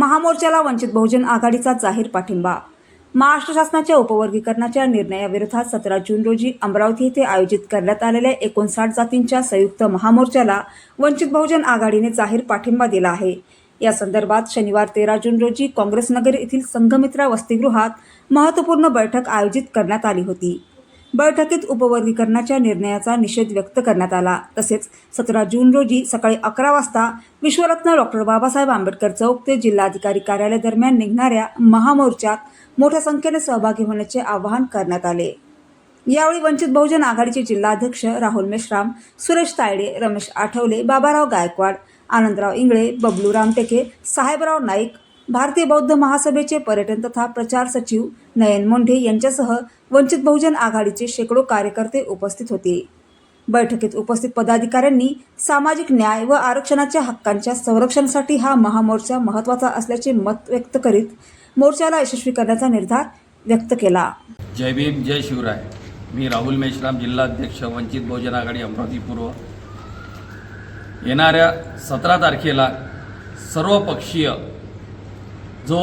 महामोर्चाला वंचित बहुजन आघाडीचा जाहीर पाठिंबा। महाराष्ट्र शासनाच्या उपवर्गीकरणाच्या निर्णयाविरोधात 17 जून रोजी अमरावती येथे आयोजित करण्यात आलेल्या 59 जातींच्या संयुक्त महामोर्चाला वंचित बहुजन आघाडीने जाहीर पाठिंबा दिला आहे। या संदर्भात शनिवार 13 जून रोजी काँग्रेस नगर येथील संघमित्रा वसतिगृहात महत्त्वपूर्ण बैठक आयोजित करण्यात आली होती। बैठकीत उपवर्गीकरणाच्या निर्णयाचा निषेध व्यक्त करण्यात आला। तसेच 17 जून रोजी सकाळी 11 वाजता विश्वरत्न डॉ. बाबासाहेब आंबेडकर चौक ते जिल्हाधिकारी कार्यालय दरम्यान निघणाऱ्या महामोर्चात मोठ्या संख्येने सहभागी होण्याचे आवाहन करण्यात आले। यावेळी वंचित बहुजन आघाडीचे जिल्हाध्यक्ष राहुल मेश्राम, सुरेश तायडे, रमेश आठवले, बाबाराव गायकवाड, आनंदराव इंगळे, बबलू रामटेके, साहेबराव नाईक, भारतीय बौद्ध महासभेचे पर्यटन तथा प्रचार सचिव नयन मोंढे यांच्यासह वंचित बहुजन आघाडीचे शेकडो कार्यकर्ते उपस्थित होते। बैठकीत उपस्थित पदाधिकाऱ्यांनी सामाजिक न्याय व आरक्षणाच्या हक्कांच्या संरक्षणासाठी हा महामोर्चा महत्त्वाचा असल्याचे मत व्यक्त करीत मोर्चाला यशस्वी करण्याचा निर्धार व्यक्त केला। जय भीम, जय शिवराय। मी राहुल मेश्राम, जिल्हाध्यक्ष वंचित बहुजन आघाडी अमरावती पूर्व। येणाऱ्या 17 तारखेला सर्वपक्षीय जो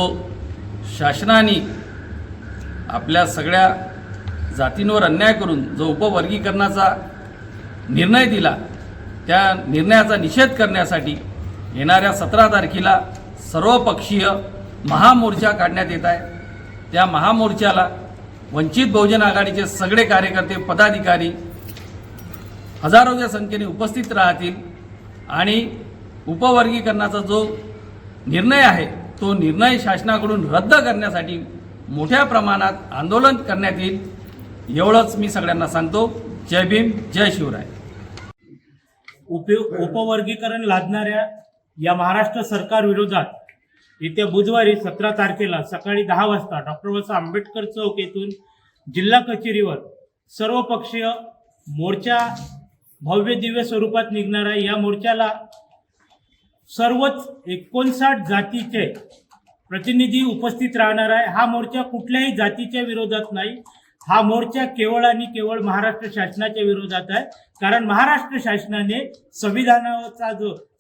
शासनाने आपल्या सगळ्या जातींवर अन्याय करून जो उपवर्गीकरणाचा निर्णय दिला, त्या निर्णयाचा निषेध करण्यासाठी येणाऱ्या 17 तारखेला सर्वपक्षीय महामोर्चा काढण्यात येत आहे। त्या महामोर्चाला वंचित बहुजन आघाडीचे सगळे कार्यकर्ते, पदाधिकारी हजारोच्या संख्येने उपस्थित राहतील आणि उपवर्गीकरणाचा जो निर्णय आहे तो निर्णय शासनाकडून रद्द करण्यासाठी मोठ्या प्रमाणात आंदोलन करण्यात येईल। एवढंच मी सगळ्यांना सांगतो। जय भीम, जय शिवराय। उपवर्गीकरण लादणाऱ्या या महाराष्ट्र सरकार विरोधात येत्या बुधवारी 17 तारखेला सकाळी 10 वाजता डॉ. बाबासाहेब आंबेडकर चौक येथून जिल्हा कचेरीवर सर्वपक्षीय मोर्चा भव्य दिव्य स्वरूपात निघणार आहे। या मोर्चाला सर्वच 59 जातीचे प्रतिनिधी उपस्थित राहणार आहे। हा मोर्चा कुठल्याही जातीच्या विरोधात नाही, हा मोर्चा केवळ आणि केवळ महाराष्ट्र शासनाच्या विरोधात आहे। कारण महाराष्ट्र शासनाने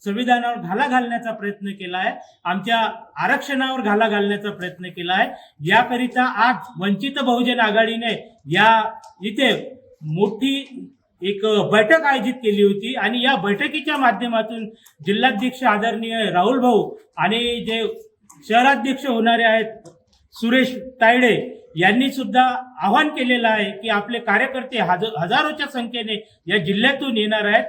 संविधानावर घाला घालण्याचा प्रयत्न केला आहे, आमच्या आरक्षणावर घाला घालण्याचा प्रयत्न केला आहे। याकरिता आज वंचित बहुजन आघाडीने इथे मोठी एक बैठक आयोजित केली होती आणि या बैठकीच्या माध्यमातून जिल्हाध्यक्ष आदरणीय राहुल भाऊ आणि जे शहराध्यक्ष होणारे आहेत सुरेश तायडे यांनी सुद्धा आवाहन केलेलं आहे की आपले कार्यकर्ते हजारोच्या संख्येने या जिल्ह्यातून येणार आहेत।